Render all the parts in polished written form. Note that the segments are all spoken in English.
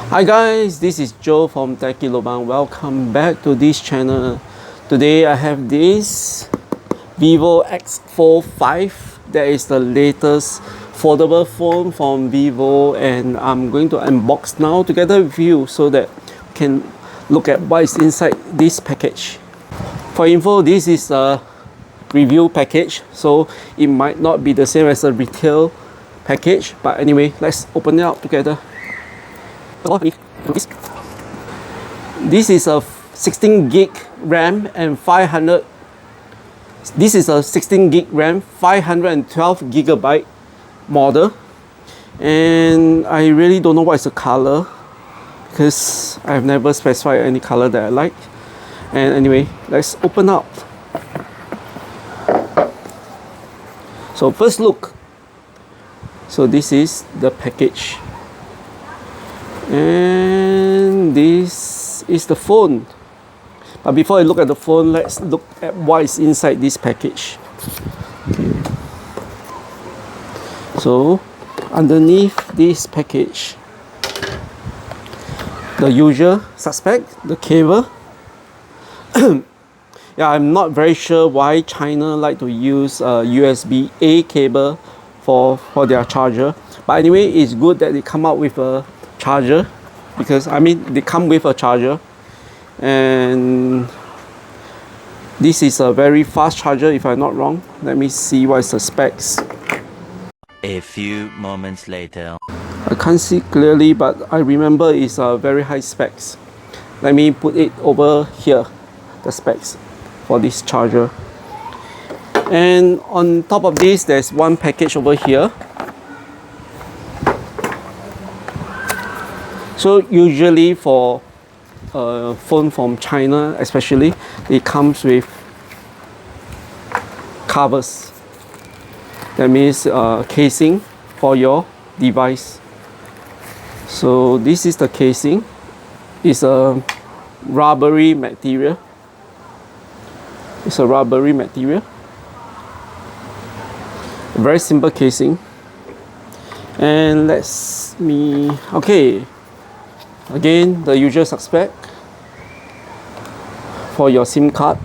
Hi guys, this is Joe from Techie Lobang. Welcome back to this channel. Today I have this Vivo X Fold5. That is the latest foldable phone from Vivo, and I'm going to unbox now together with you so that you can look at what is inside this package. For info, this is a review package, so it might not be the same as a retail package, but anyway, let's open it up together. This is a 16 gig RAM and 500. This is a 16 gig RAM, 512 gigabyte model, and I really don't know what is the color because I've never specified any color that I like. And anyway, let's open up. So first look. So this is the package. And this is the phone. But before I look at the phone, let's look at what is inside this package. Okay. So underneath this package, the usual suspect, the cable. Yeah, I'm not very sure why China like to use USB-A cable for their charger. But anyway, it's good that they come out with a charger, because I mean they come with a charger, and this is a very fast charger if I'm not wrong. Let me see what is the specs. A few moments later. I can't see clearly, but I remember it's a very high specs. Let me put it over here, the specs for this charger. And on top of this, there's one package over here. So usually for a phone from China especially, it comes with covers. That means casing for your device. So this is the casing. It's a rubbery material. It's a rubbery material. A very simple casing. And okay. Again, the usual suspect for your SIM card.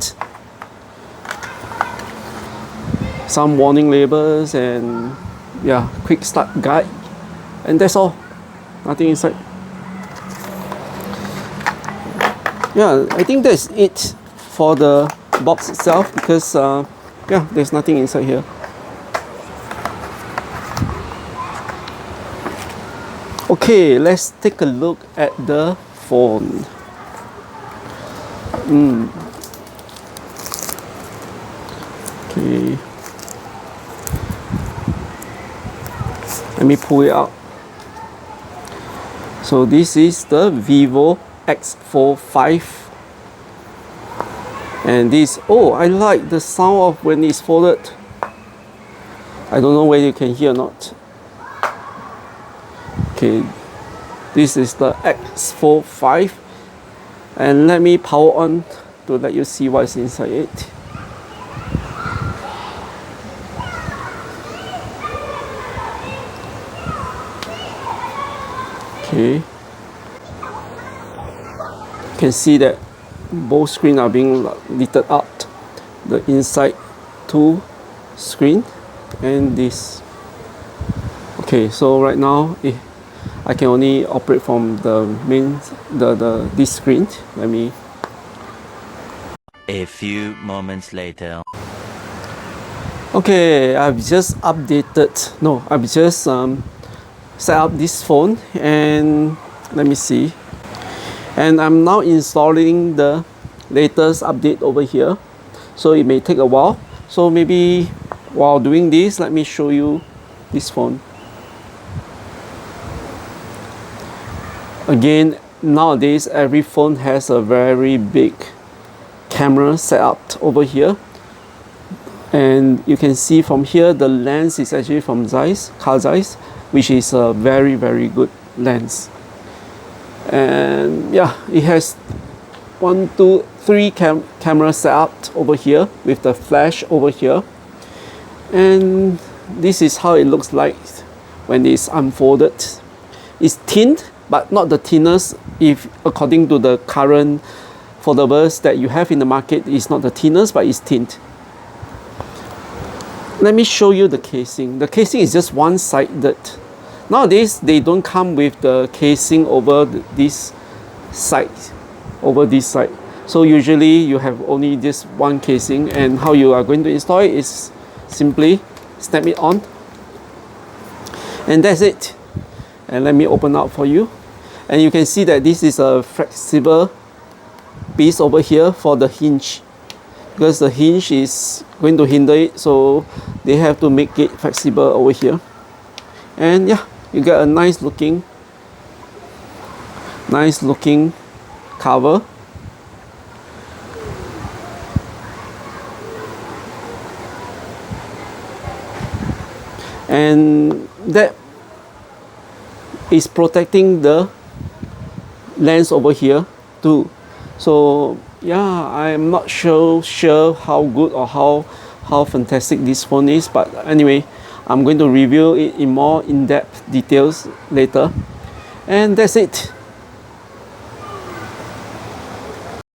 Some warning labels and yeah, quick start guide. And that's all. Nothing inside. Yeah, I think that's it for the box itself, because yeah, there's nothing inside here. Okay, let's take a look at the phone. Okay. Let me pull it out. So this is the Vivo X Fold5. And this, oh, I like the sound of when it's folded. I don't know whether you can hear or not. Okay, this is the X Fold5, and let me power on to let you see what's inside it. Okay, you can see that both screens are being lit up. The inside two screen and this. Okay, so right now I can only operate from the main, this screen. Let me. A few moments later. Okay, I've just set up this phone, and let me see. And I'm now installing the latest update over here, so it may take a while. So maybe while doing this, let me show you this phone. Again, nowadays every phone has a very big camera set up over here, and you can see from here the lens is actually from Carl Zeiss, which is a very, very good lens. And yeah, it has 1, 2, 3 cameras set up over here with the flash over here, and this is how it looks like when it's unfolded. It's thin, but not the thinness. If according to the current foldables that you have in the market, is not the thinness, but it's thin. Let me show you the casing. The casing is just one-sided. Nowadays, they don't come with the casing over this side, So usually you have only this one casing, and how you are going to install it is simply snap it on, and that's it. And let me open up for you, and you can see that this is a flexible piece over here for the hinge, because the hinge is going to hinder it, so they have to make it flexible over here. And yeah, you get a nice looking cover. And that is protecting the lens over here too. So yeah, I'm not sure how good or how fantastic this phone is, but anyway, I'm going to review it in more in-depth details later. And that's it.